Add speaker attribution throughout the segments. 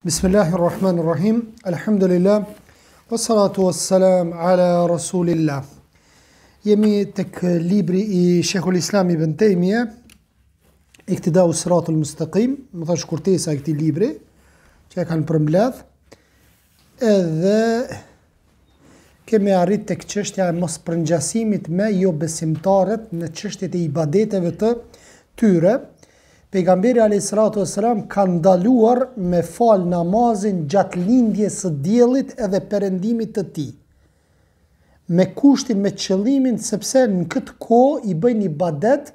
Speaker 1: Bismillahirrahmanirrahim. Alhamdulillah. Wassalatu wassalam ala Rasulillah. Jemi tek libri I Sheikhul Islam Ibn Taymija, Iqtidau Siratul Mustaqim, më thash shkurtesa e këtij libri, që e kanë përmbledh, edhe kemi arrit tek çështja e mos përngjasimit me jo besimtarët në çështjet e ibadeteve të tyre. Pejgamberi a.s. ka ndaluar me fal namazin gjatë lindjes së diellit edhe perëndimit të tij. Me kushtin, me qëllimin sepse në këtë kohë I bëjnë ibadet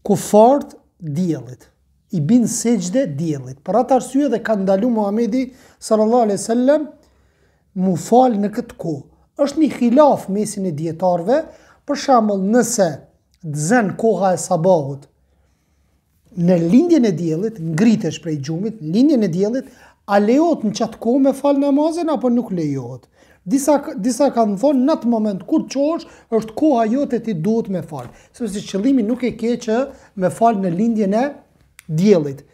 Speaker 1: kufarët diellit. I bin sejdë diellit. Për atë arsye dhe ka ndaluar Muhamedi sallallahu alaihi wasallam mu fal në këtë kohë. Është një khilaf mesin e dietarëve, për shembull nëse dzen koha e sabahut në lindjen e diellit, ngritesh prej gjumit, lindjen e diellit, a lejohet në qatë kohë me fal namazin apo nuk lejohet? Disa kanë thonë në atë moment kur çosh është koha jote ti duhet me fal. Sepse qëllimi nuk e ke që me fal në lindjen e diellit.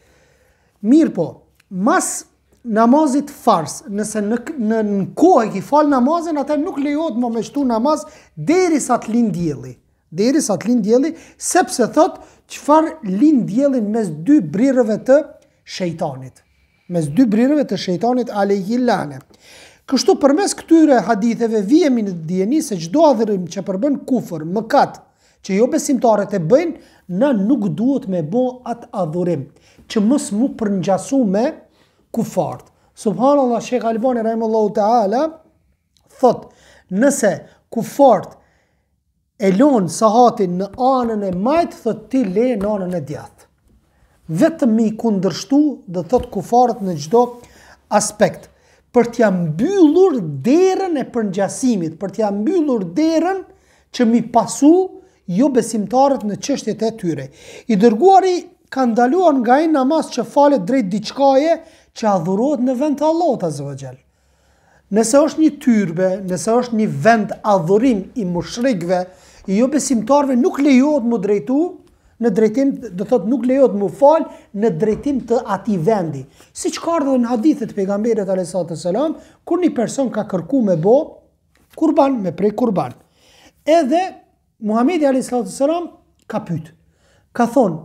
Speaker 1: Mirë po, mas namazit fars, nëse në kohë ki fal namazin, atë nuk lejohet më me shtu namaz derisa të lind dielli. Derisa të lind dielli, sepse thot çfarë lind diellin mes dy brirëve të shejtanit. Mes dy brirëve të shejtanit alayhi lane. Kështu përmes këtyre haditheve vijemi në dijeni se çdo adhurim që përbën kufër, mëkat, që jo besimtarët e bëjnë, na nuk duhet me bë atë adhurim, që mos mu përngjasu me kufarët. Subhanallahu, Sheikh Albani rahimahullahu taala thot, nëse kufarët e lonë sahatin në anën e majtë, thot ti le në anën e djathtë. Vetëm mi kundërshtu dhe thot kufarët në çdo aspekt. Për t'ja mbyllur derën e përngjasimit, për t'ja mbyllur derën që mi pasu jo besimtarët në çështjet e tyre. I dërguari ka ndaluar nga ai namaz që falet drejt diçkaje që adhurohet në vend të Allahut azza wa xal. Nëse është një tyrbe, nëse është një vend adhurim I mushrikëve, I jo besimtarëve, nuk lejohet mu drejtu në drejtim, do thot nuk lejohet mu fal në drejtim të atij vendi. Siç ka ardhur në hadithet e pejgamberit alayhis salam, kur një person ka kërku me bë kurban, me prej kurban. Edhe Muhamedi alayhis salam ka pyet. Ka thonë,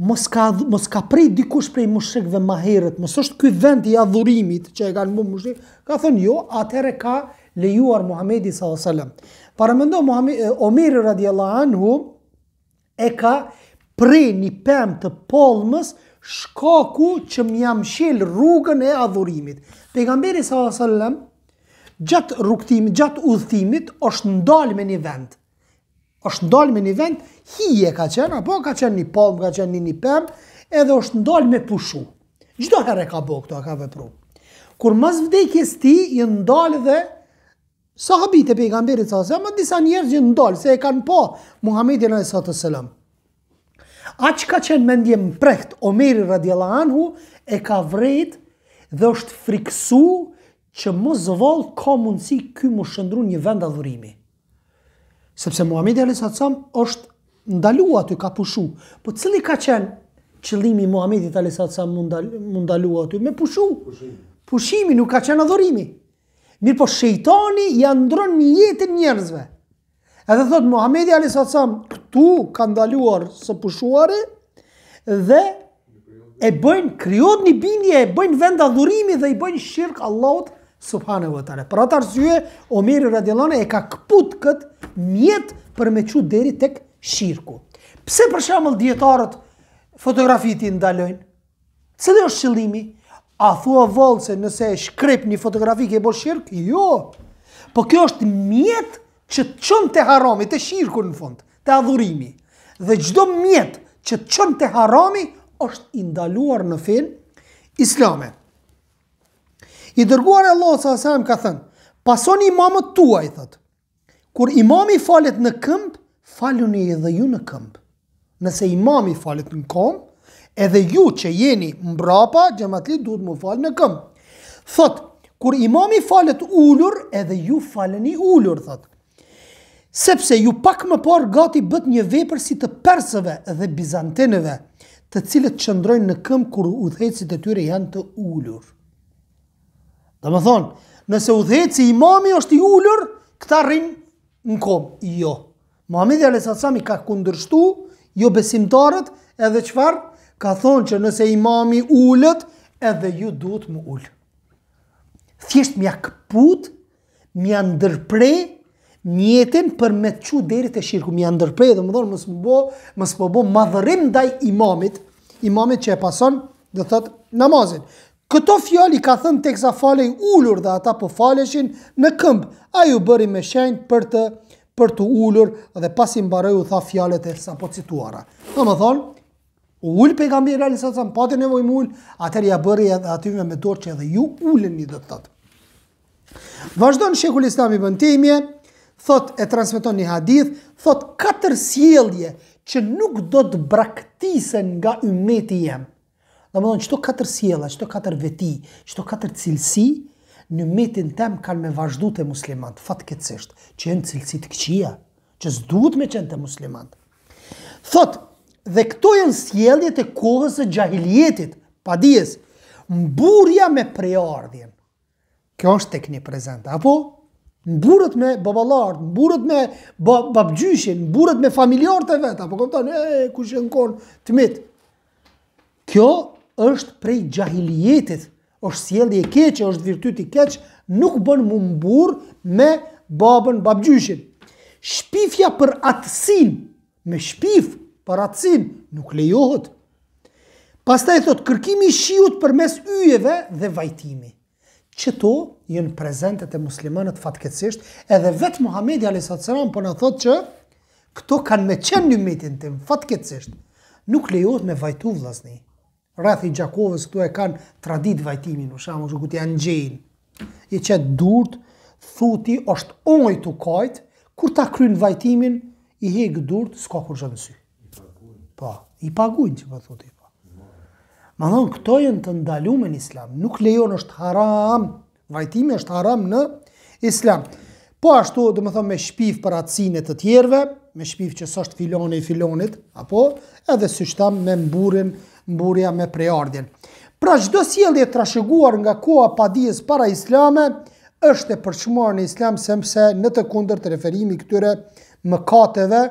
Speaker 1: mos ka prej dikush prej mushrikëve më herët, mos është ky vend I adhurimit që e kanë bërë mushrik. Ka thonë jo, atëherë ka lejuar Muhamedi sallallahu alaihi wasallam. Paramendo Omeri radiallahu anhu e ka prej një pemë të palmës shkaku që m'ja mshel rrugën e adhurimit. Pejgamberi sallallahu alaihi wasallam gjatë rrugtimit, gjatë udhëtimit është ndalë me një vend. Është ndalë me një vend, hije ka qenë, apo ka qenë një palmë, ka qenë një pemë, edhe është ndalë me pushu. Çdo herë ka bëu këto, ka vepru. Kur mas vdekjes ti, I ndalë dhe sahabit e pejgamberit sallallahu alaihi wasallam, disa njerëz që ndalë, se e kanë pa Muhamedit sallallahu alaihi wasallam. Aq ka qenë mendje mprekt, Omeri radiallahu anhu e ka vrejt dhe është friksu që mos vallë ka mundësi ky mu shëndru një vend adhurimi. Sepse Muhamedi sallallahu alaihi wasallam është ndaluar aty, ka pushu. Po cili ka qenë qëllimi I Muhamedit sallallahu alaihi wasallam mu ndaluar aty? Me pushu. Pushimi nuk ka qenë adhurimi. Mirë po shejtani ja ndron një jetën njerëzve. Edhe thot Muhamedi alayhis salam këtu ka ndaluar së pushuari dhe e bëjnë, krijohet një bindje, e bëjnë vend adhurimi dhe I bëjnë shirk Allahut subhanahu wa taala. Për atë arsye Omeri radiallahu anhu e ka kput kët mjet për me çu deri tek shirku. Pse për shembull dietarët fotografitë I ndalojnë? Cili është qëllimi? A thua vallë se nëse e shkrep një fotografi ke bo shirk? Jo. Po kjo është mjet që të çon te harami, te shirku në fund, te adhurimi. Dhe çdo mjet që të çon te harami është I ndaluar në fen islame. I dërguar Allah sallallahu alaihi wasallam ka thënë, pasoni imamët tuaj, thot. Kur imami falet në këmbë, faluni edhe ju në këmbë. Nëse imami falet në këmbë, edhe ju që jeni mbrapa, xhamatlit duhet mu falë në këmbë. Thot, kur imami falet ulur, edhe ju faleni ulur, thot. Sepse ju pak më parë gati bët një vepër si të persëve dhe bizantinëve, të cilët qëndrojnë në këmbë kur udhëhecit e tyre janë të ulur. Do më thonë, nëse udhëheci imami është i ulur, këta rrinë në kombë. Jo. Muhamedi a.s. i ka kundërshtu, jo besimtarët, edhe qëfar? Ka thonë që nëse imami ullët, edhe ju duhet më ullë. Thjesht mja këput, mja ndërprej, mjetin për me të qu deri të shirku. Mja ndërprej, dhe më thonë, mësë po bo madhërim ndaj imamit që e pason, dhe thot namazin. Këto fjali ka thënë teksa falej ullur dhe ata po faleshin në këmbë. A ju bëri me shenjë për të ullur dhe pasi mbaroj u tha fjalet e sa po cituara. Dhe më thonë, ullë pejgamberi a.s. pati nevoj më ullë, atër ja bëri edhe atyve me dorë që edhe ju ullën një dhe të tëtë. Vazhdo në Shekull Islam Ibn Taymije, thot e transmeton një hadith, thot 4 sjellje që nuk do të braktisen nga ummeti jem. Dhe më thonë, qëto 4 sjella, qëto 4 veti, qëto 4 cilësi, në ummetin tem kanë me vazhdu të muslimat, fatkeqësisht, që jenë cilësi të këqia, që s'duhet me qenë të muslimat. Thot, dhe këto janë sjelljet e kohës së xahiljetit, pa dijes, mburja me prejardhjen. Kjo është tek një prezente, apo? Mburët me babalart, mburët me babgjyshin, mburët me familjarët e vetë, apo këmëtan, kush e në konë të mitë. Kjo është prej xahiljetit, është sjellje e keqe, është virtyti keq, nuk bën mu mbur me babën, babgjyshin. Shpifja për atësin, me shpif për atësin, nuk lejohet. Pastaj thot, kërkimi shiut për mes yjeve dhe vajtimi. Qëto jenë prezentet e muslimanët fatkeqësisht, edhe vetë Muhamedi a.s. po në thot që këto kanë me qenë një metin tim, fatkeqësisht. Nuk lejohet me vajtu vllazni. Rreth i Gjakovës këtu e kanë tradit vajtimin, në shamë që këtë janë gjenë. I qëtë durt, thuti, është ongoj të kajt, kur ta krynë vajtimin, i hegë durt, s'ka kur gjë në sy. I pagujnë që më thuti. Ma thonë, këto jenë të ndalume në islam, nuk lejon është haram, vajtimi është haram në islam. Po ashtu, dhe më thonë, me shpif për atësine të tjerve, me shpif që sështë filoni i filonit, apo edhe syshtam me mburja me prejardhjen. Pra çdo sjellje trashëguar nga koha padijes para islame, është e përçmuar në islam sepse në të kundërt të referimi këtyre mëkateve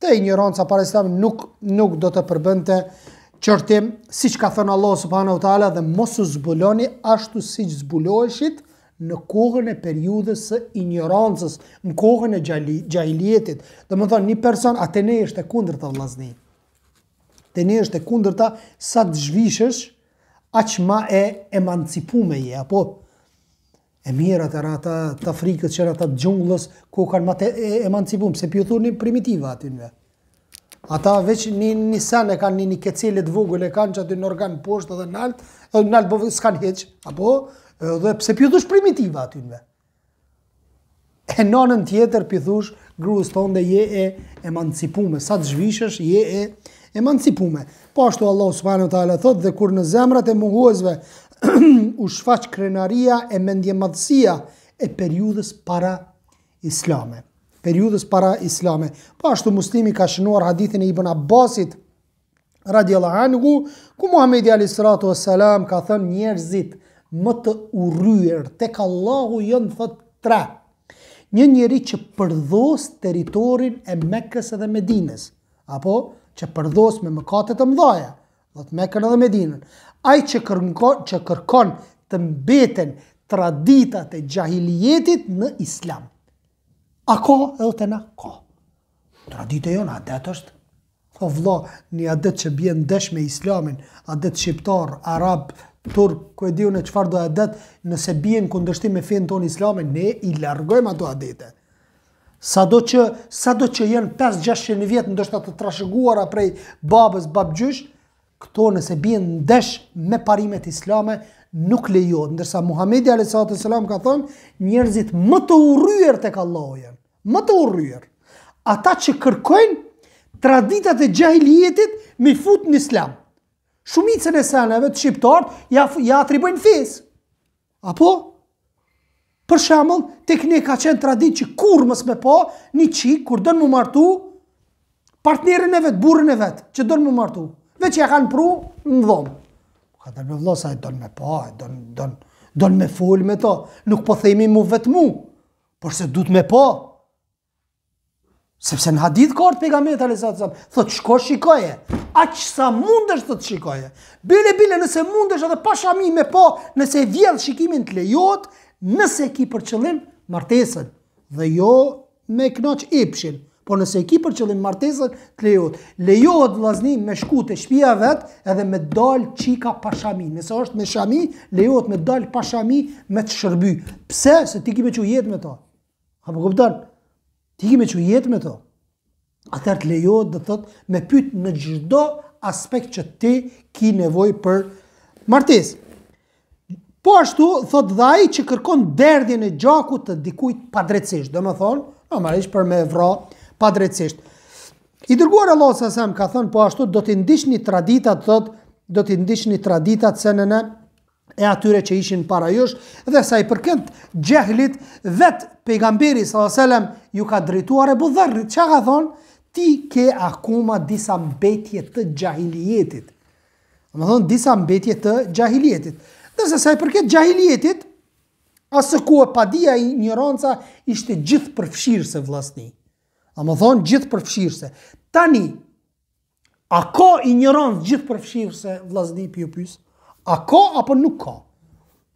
Speaker 1: të ignoranca para islam nuk do të përbënte qërtim, si që ka thënë Allah subhanahu wa taala, dhe mos u zbuloni ashtu si që zbuloheshit në kohën e periudhës së ignorancës, në kohën e gjahiljetit. Dhe më thonë, një person, atë ne është e kundërta vllazni. Te ne është e kundërta sa të zhvishësh, aq ma e emancipume je, apo e mirat e ata të Afrikës, që ata të gjunglës, ku kanë ma të emancipume, se pju thurni primitiva aty. Ata veç një sen e kanë, një kecelit vogël e kanë që aty në organ poshtë edhe nalt, edhe nalt po s'kanë heq, apo, dhe pse pjuthush primitiva aty nëve. E nanën tjetër pjuthush, gruës tonë dhe je e emancipume, sa të zhvishësh je e emancipume. Po ashtu Allah subhanahu wa taala thot, dhe kur në zemrat e mohuesve u shfaq krenaria e mendjemadhësia e periudhës para islame. Po ashtu Muslimi ka shënuar hadithin e Ibn Abbasit radiallahu anhu, ku Muhamedi a.s. ka thënë njerëzit më të urryer tek Allahu janë thot 3. Një njeri që përdhos teritorin e Mekës dhe Medinës, apo që përdhos me mëkate të mëdhaja, thot Mekën dhe Medinën. Ai që kërkon të mbeten traditat e xahilijetit në islam. A ka edhe të na? Ka. Tradite jonë, adet është. O vlla, një adet që bjen ndesh me islamin, adet shqiptar, arab, turk, ku e diu në çfarë do adet, nëse bjen kundërshtim me fen ton islamin, ne i largojmë ato adete. Sado që janë 5-600 vjet ndoshta të trashëguara prej babës, babgjysh, këto nëse bjen ndesh me parimet islame, nuk lejohet, ndërsa Muhamedi a.s. ka thënë, njerëzit më të urryer tek Allahu janë, më të urryer. Ata që kërkojnë traditat e xahilijetit me fut në islam. Shumicën e seneve të shqiptarët ja atribojnë fesë. Apo? Për shembull, tek ne ka qenë traditë që kur mos me pa një çik kur don mu martu partnerin e vet, burrin e vet, që don mu martu. veç ja kanë pru në dhomë. Ka të me vëlla sa e donë me pa, donë me fol me ta, nuk po themi mu vetë mu, por se du të me pa. Sepse në hadith kartë pejgamberit a.s. thot shko shikoje, aq sa mundesh të shikoje. Bile nëse mundesh edhe pa shami me pa, nëse vjedh shikimin të lejohet, nëse ki për qëllim martesën, dhe jo me knaq epshin, por nëse ki për qëllim martesën të lejohet. Lejohet vllazni me shku te shtëpia vet edhe me dal çika pa shami. Nëse është me shami, lejohet me dal pa shami me të shërby. Pse? Se ti ki me çu jetë me to. Apo kupton? Ti ki me që jetë me to. Atër të lejohet dhe thot me pyet në çdo aspekt që ti ki nevoj për martes. Po ashtu, thot dhe ai që kërkon derdhjen e gjakut të dikujt padrejtisht. Do më thonë, normalisht për me vra padrejtisht. I dërguar Allah s.a.s. ka thonë, po ashtu do t'i ndiqni traditat, thot, do t'i ndiqni traditat se në e atyre që ishin para jush, dhe sa i përket gjehlit, vetë pejgamberi s.a.s. ju ka drejtuar Ebu Dharrit. Që ka thonë? Ti ke akoma disa mbetje të gjahiljetit. Më thonë, disa mbetje të gjahiljetit. Dhe sa i përket gjahiljetit, asë ku e padia i ignoranca ishte gjithë përfshirëse vllazni. A më thonë, gjithë përfshirëse. Tani, a ka ignorancë gjithë përfshirëse vllazni për ju pyes? A ka apo nuk ka?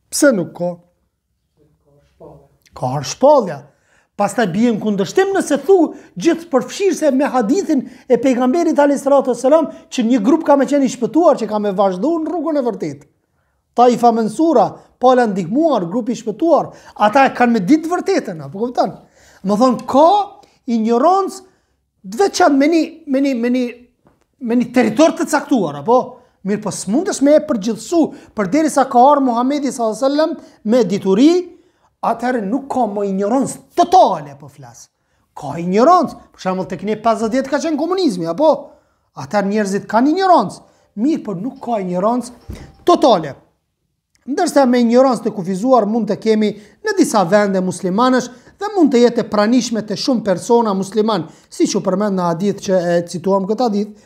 Speaker 1: Pse nuk ka? Ka shpallja. Pastaj bie në kundërshtim nëse thu gjithë përfshirëse me hadithin e pejgamberit a.s. që një grup ka me qenë i shpëtuar, që ka me vazhdu në rrugën e vërtet. Ta i fa mensura, pala ndihmuar, grupi i shpëtuar, ata kanë me ditë vërtetën, apo kupton? Më thonë, ka ignorancë dveçan me një territor të caktuar, apo? Mirë, po s'mundesh me e përgjithsu, përderisa ka ardhur Muhamedi s.a.s. me dituri, atëherë nuk ka më ignorancë totale, po flas. Ka ignorancë, për shembull tek ne 50 vjet ka qenë komunizmi, apo? Atëherë njerëzit kanë ignorancë. Mirë, por nuk ka ignorancë totale. Ndërsa me ignorancë të kufizuar mund të kemi në disa vende muslimanësh dhe mund të jetë e pranishme të shumë persona musliman, siç u përmend në hadith që e cituam këtë hadith.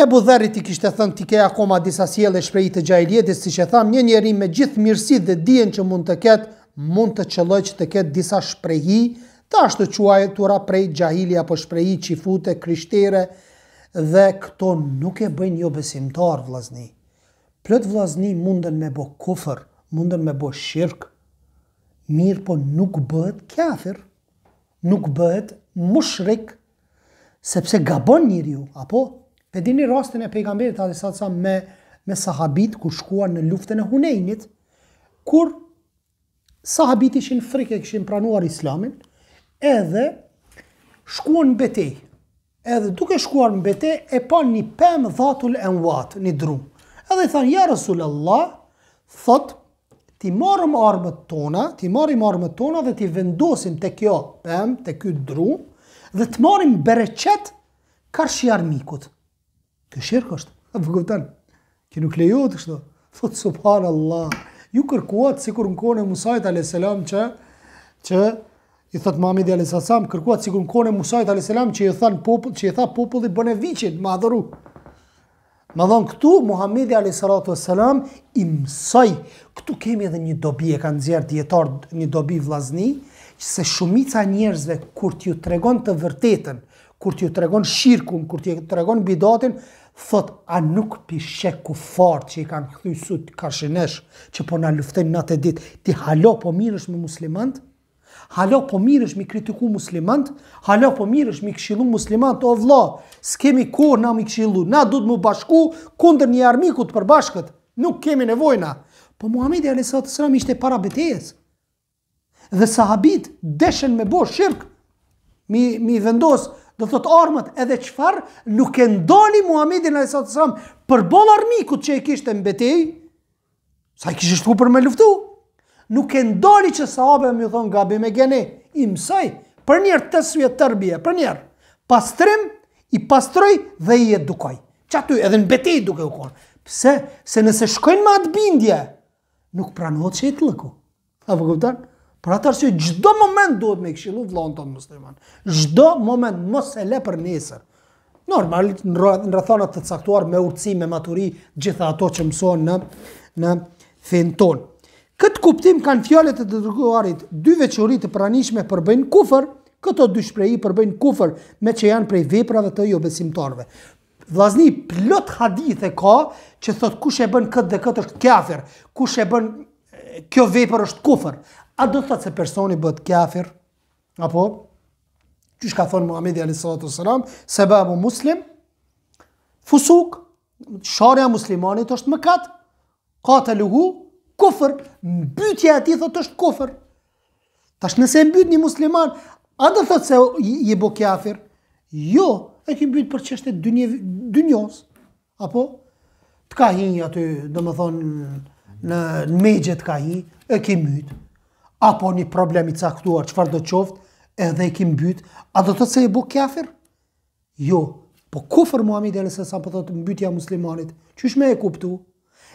Speaker 1: Ebu Dharrit i kishte thënë ti ke akoma disa sjellje shprehje të gjahiljetit, siç e tham, një njeri me gjithë mirësitë dhe dijen që mund të ketë, mund të qelloj që të ketë disa shprehje të ashtu quajtura prej gjahili apo shprehje çifute, krishtere, dhe këto nuk e bëjnë jo besimtar vllazni. Plot vllazni munden me bë kufër, munden me bë shirk, mirë po nuk bëhet kafir, nuk bëhet mushrik, sepse gabon njeriu, apo? E dini rastin e pejgamberit a.s. me sahabit kur shkuan në luftën e Hunenit, kur sahabit ishin frikë, kishin pranuar islamin, edhe shkuan në betej. Edhe duke shkuar në betej, e pa një pemë dhatul enwat, një dru. Edhe i thanë, ja Rasulallah, thot, ti marrim armët tona dhe ti vendosim të kjo pemë, të kjo dru, dhe të marrim bereqet karshi armikut. Kjo shirk është, apo kupton? Që nuk lejohet kështu. Thot subhanallah. Ju kërkuat sikur në kohën e Musait a.s. që i thot Muhamedi a.s. kërkuat sikur në kohën e Musait a.s. që i tha populli bëne viçin, ma adhuru. Ma dhon këtu Muhamedi a.s. i mësoi. Këtu kemi edhe një dobi, e kanë nxjerr dietar një dobi vllazni, që se shumica njerëzve kur t'ju tregon të vërtetën, kur t'ju tregon shirkun, kur t'ju tregon bidatin, thot, a nuk pishe kufar që i kanë kthy sut karshinesh, që po na luftojnë natë e ditë, ti halo po mirësh me muslimant? Halo po mirësh mi kritiku muslimant? Halo po mirësh mi këshillu muslimant? O vlla, s'kemi kohë na mi këshillu, na duhet mu bashku kundër një armiku të përbashkët, nuk kemi nevojna. Po Muhamedi a.s. ishte para betejës. Dhe sahabit deshen me bo shirk, mi vendos, do thot armët edhe çfarë, nuk e ndali Muhamedit a.s. për boll armikut që e kishte në betejë, sa i kishte shku për me luftu. Nuk e ndali që sahabëve më thon gabi me gene, i mësoj, për njerë të suje tërbije, për njerë, pastrim, i pastroj dhe i edukoj. Që aty edhe në betejë duke u konë. Pse? Se nëse shkojnë me atë bindje, nuk pranohet që i të lëku. Apo kupton? Për atë arsye çdo moment duhet me këshillu vllahun ton musliman. Çdo moment mos e le për nesër. Normal, në rrethana të caktuar me urtësi, me maturi, gjitha ato që mëson në fen tonë. Këtë kuptim kanë fjalët e të dërguarit, dy veçori të pranishme përbëjnë kufër, këto dy shprehi përbëjnë kufër me që janë prej veprave të jo besimtarve. Vllazni, plot hadithe ka që thot kush e bën këtë dhe këtë është kafir, kush e bën kjo vepër është kufër. A do thot se personi bëhet kafir? Apo? Qysh ka thonë Muhamedi a.s. Sebabu muslim, fusuk, sharja muslimanit është mëkat, qataluhu, kufër, mbytja e tij thot është kufër. Tash nëse mbyt një musliman, a do thot se je bo kafir? Jo, e ki mbyt për çështje dynjos. Apo? Të ka hi aty, domethënë në megje të ka hi, e ki mbyt. Apo një problem i caktuar, çfarë do qoftë, edhe e ki mbyt, a do thot se je bo kafir? Jo, po kufër Muhamedi a.s. po thot mbytja muslimanit. Qysh me e kuptu?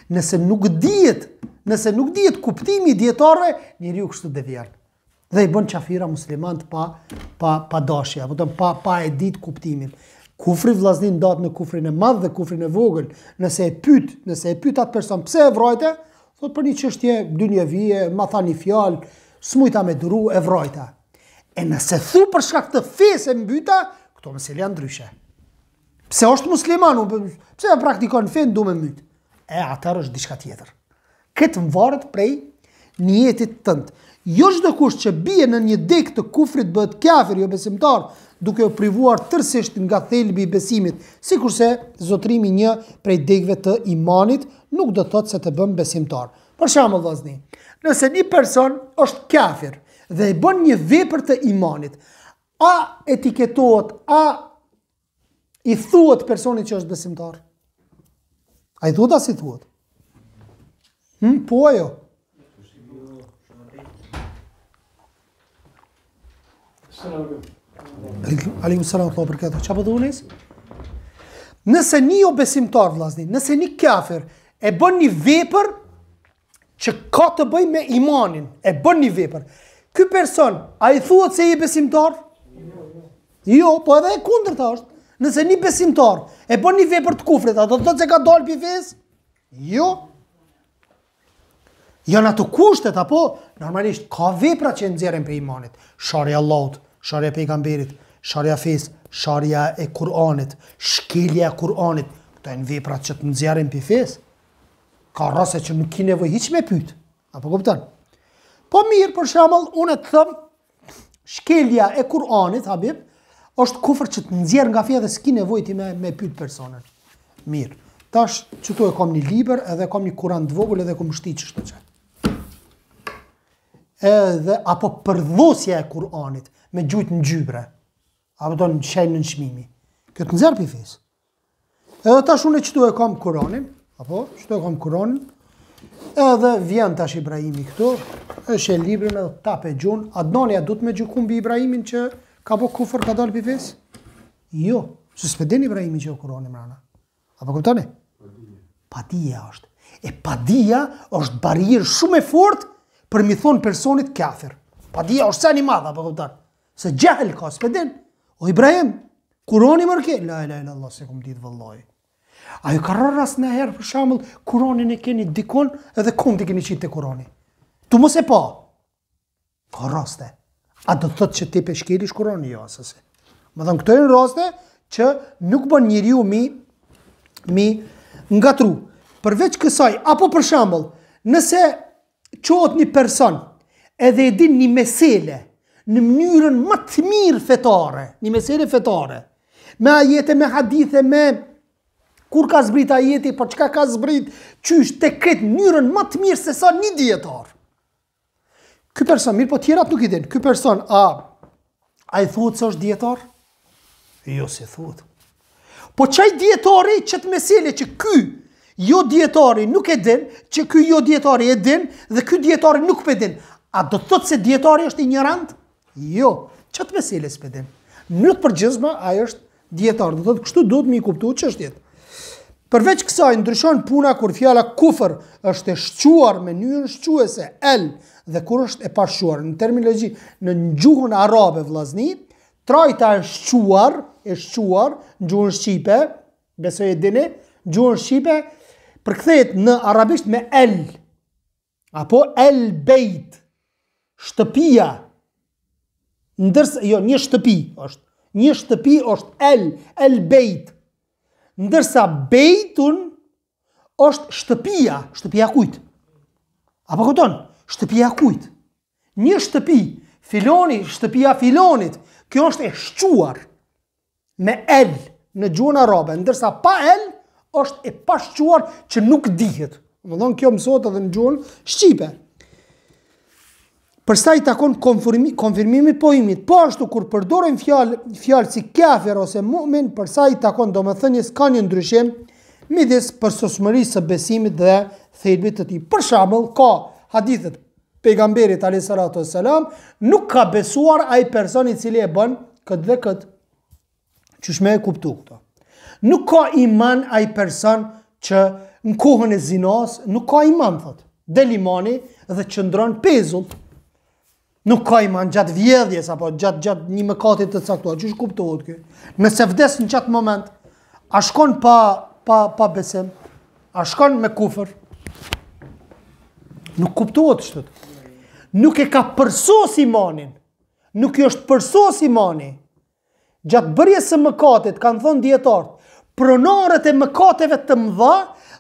Speaker 1: Nëse nuk dihet kuptimi i dietarëve, njeriu kështu devijon. Dhe i bën qafira muslimant pa dashje, apo pa e ditë kuptimin. Kufri vllazni ndahet në kufrin e madh dhe kufrin e vogël. Nëse e pyet atë person pse e vrojte, thot për një çështje dynjevie, ma tha një fjalë, s'mujta me duru, e vrojta. E nëse thu për shkak të fesë e mbyta, këto mesele janë ndryshe. Pse është musliman, pse e praktikon fen du me myt? E atër është diçka tjetër. Këtë më varet prej niyetit tënd. Jo çdo kush që bie në një deg të kufrit bëhet kafir, jo besimtar, duke u privuar tërësisht nga thelbi i besimit, sikurse zotrimi një prej degëve të imanit nuk do thotë se të bën besimtar. Për shembull vllazni, nëse një person është kafir dhe i bën një vepër të imanit, a etiketohet, a i thuhet personit që është besimtar? A i thuhet as i thuhet? Po ajo? Aleikum salam wa barakatuh. Çfarë po thunis? Nëse një jo besimtar vllazni, nëse një kafir e bën një vepër që ka të bëjë me imanin, e bën një vepër, ky person a i thuhet se je besimtar? Jo, po edhe e kundërta është. Nëse një besimtar e bën një vepër të kufrit, a do të thotë se ka dalë pi fesë? Jo. Janë ato kushtet, apo normalisht ka vepra që nxjerrin prej imanit. Sharja Allahut, sharja pejgamberit, sharja fesë, sharja e Kur'anit, shkelja e Kur'anit. Këto janë veprat që të nxjerrin pi fesë. Ka raste që nuk ki nevojë hiç me pyet. Apo kupton? Po mirë, për shembull, unë të them shkelja e Kur'anit, habib, është kufër që të nxjerr nga feja dhe s'ki nevojë ti me pyet personin. Mirë. Tash çtu e kam një libër, edhe kam një Kur'an të vogël edhe kam shtit çështë çaj. Edhe apo përdhosja e Kur'anit me gjujt në gjybre. Apo do në shenjë në çmimi. Kjo të nxjerr pi fesë. Edhe tash unë çtu e kam Kur'anin, apo çtu e kam Kur'anin. Edhe vjen tash Ibrahimi këtu, është e librin edhe tape gjun, Adnania duhet me gjyku mbi Ibrahimin që ka po kufër ka dalë pi fesë? Jo, se s'peden Ibrahimi që o Kur'ani mrana. Apo kuptoni? Padia është. E padia është barierë shumë e fortë për mi thonë personit kafir. Padia është sa një madha, apo kupton? Se gjahel ka, s'peden. O Ibrahim, Kur'ani mërke? La ilaha illallah, se kum ditë vëllai. Ajo ka rrë ras në herë, për shembull, Kur'anin e keni dikon edhe kom të keni qitë të Kur'ani. Tu mos e pa. Ka raste. A do të thotë që ti peshkelish Kur'ani? Jo, asëse. Më thëmë, këto e në raste që nuk bën njeriu mi ngatru. Përveç kësaj, apo për shembull, nëse qohet një person edhe e din një mesele në mënyrën më të mirë fetare, një mesele fetare, me ajete, me hadithe, me kur ka zbrit ajeti, për çka ka zbrit, qysh të këtë mënyrën më të mirë se sa një dietar. Ky person, mirë po tjerat nuk i din, ky person, a i thuhet se është dietar? Jo, se thuhet. Po qaj dietari që të mesele që ky jo dietari nuk e din, që ky jo dietari e din, dhe ky dietari nuk pe din. A do të thotë se dietari është ignorant? Jo, që të mesele s'pe din. Në të përgjithshme, ai është dietar. Do të thotë kështu duhet me i kuptu çështjet. Përveç kësaj ndryshon puna kur fjala kufër është e shquar me mënyrën shquese el dhe kur është e pashquar në terminologji në gjuhën arabe vllazni, Trajta e shquar, në gjuhën shqipe, besoj e dini, gjuhën shqipe, përkthehet në arabisht me el, apo el bejt, shtëpia, ndërsa, jo, një shtëpi është el bejt, ndërsa bejtun është shtëpia kujt. Apo këton, shtëpia kujt. Një shtëpi, filoni, shtëpia filonit, kjo është e shquar me el në gjuhën arabe, ndërsa pa el është e pa shquar që nuk dihet. Më thonë kjo mësot edhe në gjuhën shqipe. Përsa i takon konfirmimit pojimit, po ashtu kur përdoren fjalë si kafir ose mu'min, përsa i takon domethënies ka një ndryshim midis përsosmërisë së besimit dhe thelbit të tij. Për shembull, ka hadithet pejgamberit alayhis salatu wassalam, nuk ka besuar ai person i cili e bën këtë dhe këtë. Qysh me e kuptu këto? Nuk ka iman ai person që në kohën e zinas, nuk ka iman, thot. Del imani dhe qëndron pezull. Nuk ka iman gjatë vjedhjes apo gjatë një mëkatit të caktuar. Qysh kuptohet kjo? Nëse vdes në qatë moment, a shkon pa besim? A shkon me kufër? Nuk kuptohet kështu. Nuk e ka përsos imanin. Nuk i është përsos imani. Gjatë bërjes së mëkatit, kanë thonë dietarët, pronarët e mëkateve të mëdha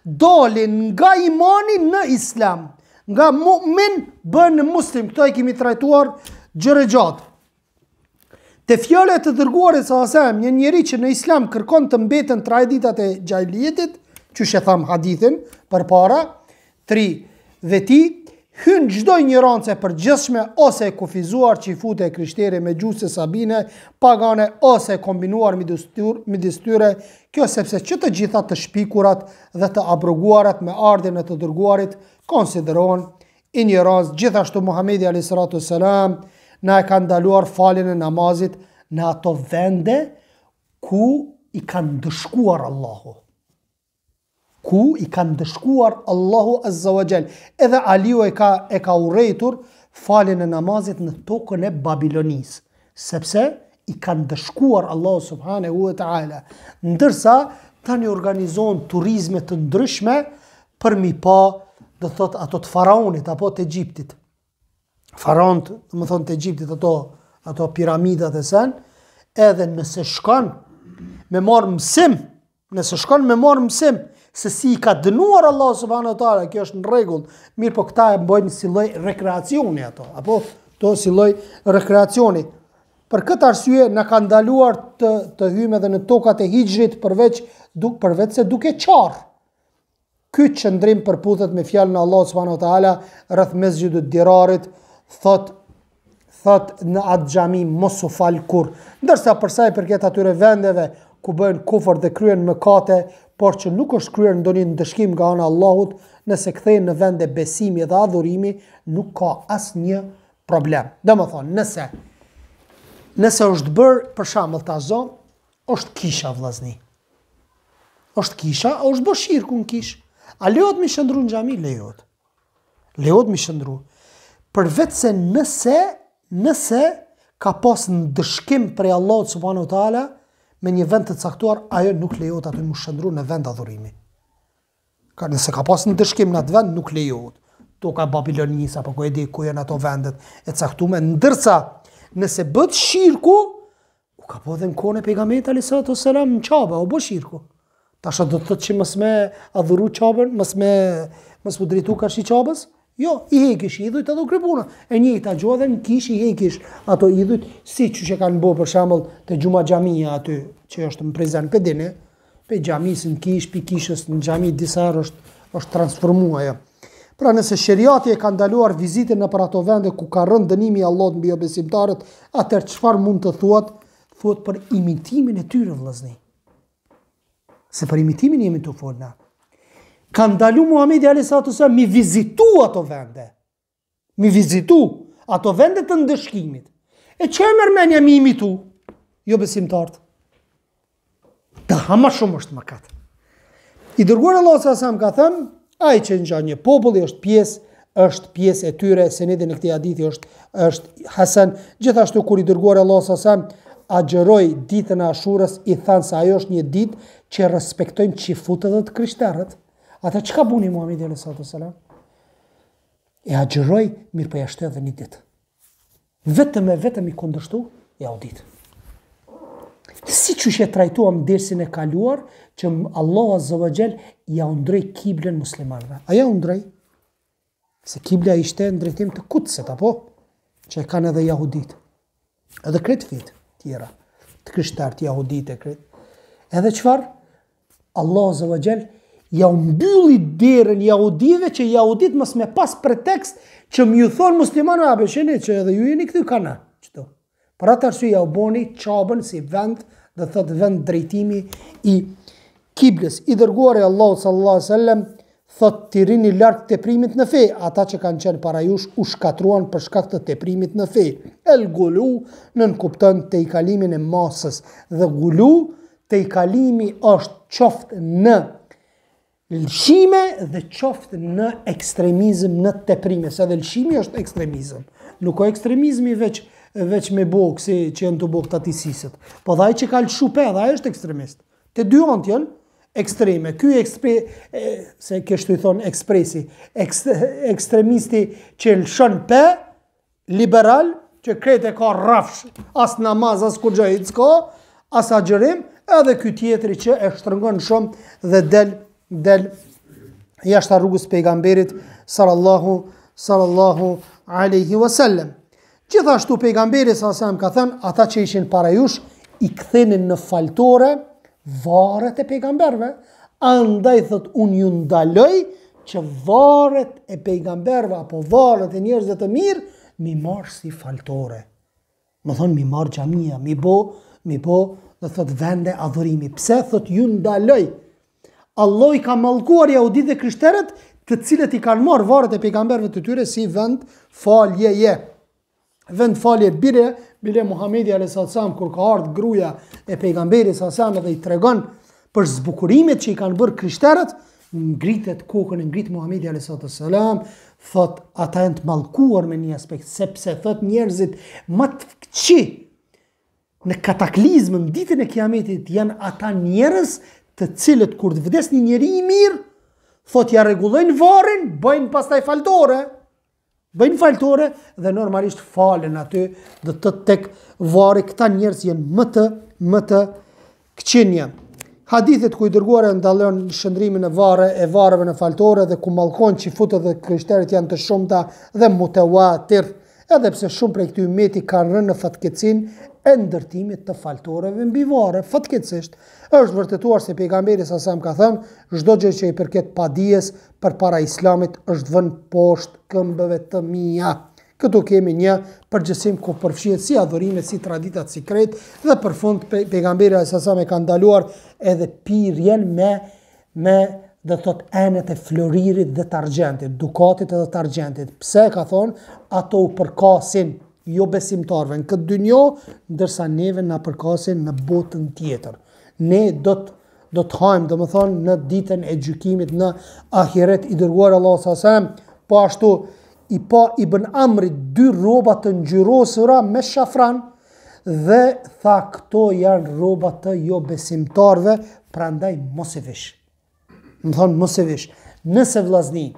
Speaker 1: dalin nga imani në islam. Nga mu'min bën në muslim. Këto e kemi trajtuar gjërë gjatë. Te fjalët të dërguarit sallallahu alajhi wasallam, një njeri që në islam kërkon të mbeten traditat e xahiliyetit, çush e tham hadithin përpara, 3 veti, hyn çdo ignorancë e përgjithshme ose e kufizuar që i fute e krishtere me gjuse sabine, pagane ose kombinuar midis tyre, kjo sepse që të gjitha të shpikurat dhe të abroguarat me ardhin e të dërguarit konsiderohen ignorancë. Gjithashtu Muhamedi alayhis salatu wassalam na e ka ndaluar faljen e namazit në ato vende ku i kanë dëshkuar Allahu. Ku i kanë dëshkuar Allahu azza wa jall. Edhe Aliu e ka urrejtur faljen e namazit në tokën e Babilonisë, sepse i kanë dëshkuar Allahu subhanahu wa taala. Ndërsa tani organizohen turizme të ndryshme për mi pa, do thot ato të faraonit apo të Egjiptit. Faraonët, do të thonë të Egjiptit, ato piramidat e sen, edhe nëse shkon me marr mësim, se si i ka dënuar Allah subhanahu wa taala, kjo është në rregull. Mirë, po këta e bëjnë si lloj rekreacioni ato, apo to si lloj rekreacioni. Për këtë arsye na ka ndaluar të hyjmë edhe në tokat e Hijrit përveç se duke qarr. Ky qëndrim përputhet me fjalën e Allah subhanahu wa taala rreth Mesxhidut Dirarit, thot në atë xhami mos u fal kur. Ndërsa për sa i përket atyre vendeve ku bëjnë kufër dhe kryen mëkate, por që nuk është kryer ndonjë ndëshkim nga ana e Allahut, nëse kthehen në vende besimi dhe adhurimi, nuk ka asnjë problem. Domethënë, nëse është bërë për shembull tazo, është kisha vllazni. Është kisha, është bërë shirku në kish. A lejohet mi shëndru në xhami? Lejohet. Lejohet mi shëndru. Përveç se nëse ka pas ndëshkim prej Allahut subhanahu wa taala me një vend të caktuar, ajo nuk lejohet aty mu shëndru në vend adhurimi. Nëse ka pas ndëshkim në atë vend, nuk lejohet. Toka Babilonisë apo ku e di ku janë ato vendet e caktuara, ndërsa nëse bët shirku, u ka po dhe në kone pejgamberit alayhis salatu wassalam në Qabe, u bë shirku. Tash do të thotë që mos me adhuru Qabën, mos mu drejtu karshi Qabës? Jo, i hekish idhujt edhe u kripuna. E njëjta gjë edhe në kish i hekish ato idhujt, si që e kanë bërë për shembull te Xhuma xhamia aty, që është në Prizren, pe dini, pe xhamisë në kish, pe kishës në xhami disa herë është transformuar ajo. Pra nëse sheriati e ka ndaluar vizitën në për ato vende ku ka rënë dënimi i Allahut mbi besimtarët, atëherë çfarë mund të thuat? Thuat për imitimin e tyre vëllazni. Se për imitimin jemi të folna. Ka ndalu Muhamedi alayhis salatu wassalam mi vizitu ato vende. Mi vizitu ato vende të ndëshkimit. E që e mërmenja mi imitu? Jo besimtarët. Të hama shumë është mëkat. I dërguar Allah sallallahu alaihi wasallam ka thënë, ai që ngjan një populli është pjesë e tyre, senedi në këtë hadithi është hasan. Gjithashtu kur i dërguar Allah sallallahu alaihi wasallam agjeroj ditën e Ashurës, i thanë se ajo është një ditë që respektojnë qifutët dhe të krishterët. Ata çka buni Muhamedi a.s. E agjeroj, mirë për jashtë edhe një ditë. Vetëm i kundërshtu, jahudit. Si që që trajtuam dersin e kaluar, që Allah Azza wa Jall ja undrej kiblen muslimanëve. A ja undrej? Se kibla ishte në drejtim të Kutset, apo? Që e kanë edhe jahudit. Edhe kretë fit tjera. Të krishterët, jahudit e kretë. Edhe qëfar? Allah Azza wa Jall ja mbylli derën jahudive që jahudit mos me pas pretekst që më ju thonë muslimanë a besheni që edhe ju jeni këtu kana. Qëto. Për atë arsye ja u boni Qabën si vend, dhe thot vend drejtimi i kiblës. I dërguari Allahu sallallahu alaihi wasallam thot të rini larg teprimit në fe, ata që kanë qenë para jush u shkatruan për shkak të teprimit në fe. El gulu nën kupton te i kalimin e masës dhe gulu te i kalimi është qoftë në lëshime dhe qoftë në ekstremizëm, në teprime, se dhe lëshimi është ekstremizëm. Nuk o ekstremizmi veç me bokë, si që jenë të bokë të atisisët. Po dhe ai që ka lëshu pe, dhe ai është ekstremist. Të dy antë janë ekstreme. Ky se kështu i thonë ekspresi, ekstremisti që lëshon pe, liberal, që krejt e ka rafsh, as namaz, as kur gjë i s'ka, as agjerim, edhe ky tjetri që e shtrëngon shumë dhe del jashtë rrugës pejgamberit sallallahu alaihi wasallam. Gjithashtu pejgamberi sallallahu ka thënë, ata që ishin para jush i kthenin në faltore varet e pejgamberve. Andaj thot unë ju ndaloj që varet e pejgamberve apo varet e njerëzve të mirë mi marr si faltore. Më thonë mi marr xhamia, mi bo dhe thot vende adhurimi. Pse thot ju ndaloj? Allah i ka mallkuar jahudit dhe krishterët, të cilët i kanë marrë varet e pejgamberëve të tyre si vend faljeje. Vend falje bile Muhamedi a.s. kur ka ardhur gruaja e pejgamberit s.a.s. dhe i tregon për zbukurimet që i kanë bërë krishterët, ngritet kokën e ngrit Muhamedi a.s. thot ata janë të mallkuar me një aspekt, sepse thot njerëzit më të këqi në kataklizmën ditën e kiametit janë ata njerëz të cilët kur të vdes një njeri i mirë, thot ja rregullojnë varrin, bëjnë pastaj faltore. Bëjnë faltore dhe normalisht falen aty dhe të tek varri. Këta njerëz janë më të këqinja. Hadithet ku i dërguar e ndallon shëndrimin e varreve në faltore dhe ku mallkon qifutët dhe krishterët janë të shumta dhe mutawatir. Edhe pse shumë prej këtyre ummeti kanë rënë në fatkeqësinë e ndërtimit të faltoreve mbi varre, fatkeqësisht. Është vërtetuar se pejgamberi sa ka thënë, çdo gjë që i përket padijes përpara islamit është vënë poshtë këmbëve të mia. Këtu kemi një përgjësim ku përfshihet si adhurimet, si traditat sikret dhe për fund pejgamberi sa e ka ndaluar edhe pirjen me dhe thot enet e floririt dhe të argjentit, dukatit dhe të argjentit. Pse ka thonë, ato u përkasin jo besimtarve në këtë dynjo, ndërsa neve na përkasin në botën tjetër. Ne do të hajmë, do më thonë, në ditën e gjykimit në ahiret. I dërguar Allah s.a.s. po ashtu i pa Ibn Amrit 2 rroba të ngjyrosura me shafran dhe tha këto janë rroba të jo besimtarve, prandaj mos e vish. Më thonë mos e vish. Nëse vllazni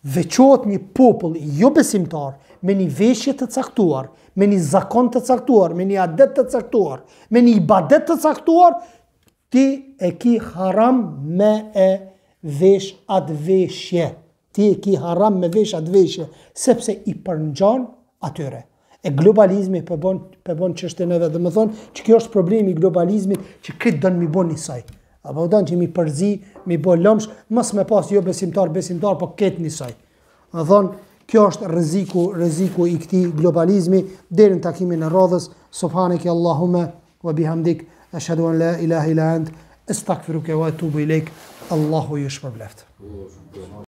Speaker 1: veçohet një popull jo besimtar me një veshje të caktuar, me një zakon të caktuar, me një adet të caktuar, me një ibadet të caktuar, ti e ki haram me e vesh atë veshje. Ti e ki haram me vesh atë veshje, sepse i përngjan atyre. E globalizmi përbon çështën edhe, dhe më thonë që kjo është problemi i globalizmit, që këtë dënë mi bon njësaj. Apo dënë që mi përzi, mi bo lëmsh, mës me pas jo besimtar, po këtë njësaj. Më thonë, kjo është rreziku i këtij globalizmi. Deri në takimin e radhës, subhaneke Allahumme wa bihamdik, ashhadu an la ilaha illa ant, astaghfiruke wa atubu ilaik. Allahu ju shpërbleft.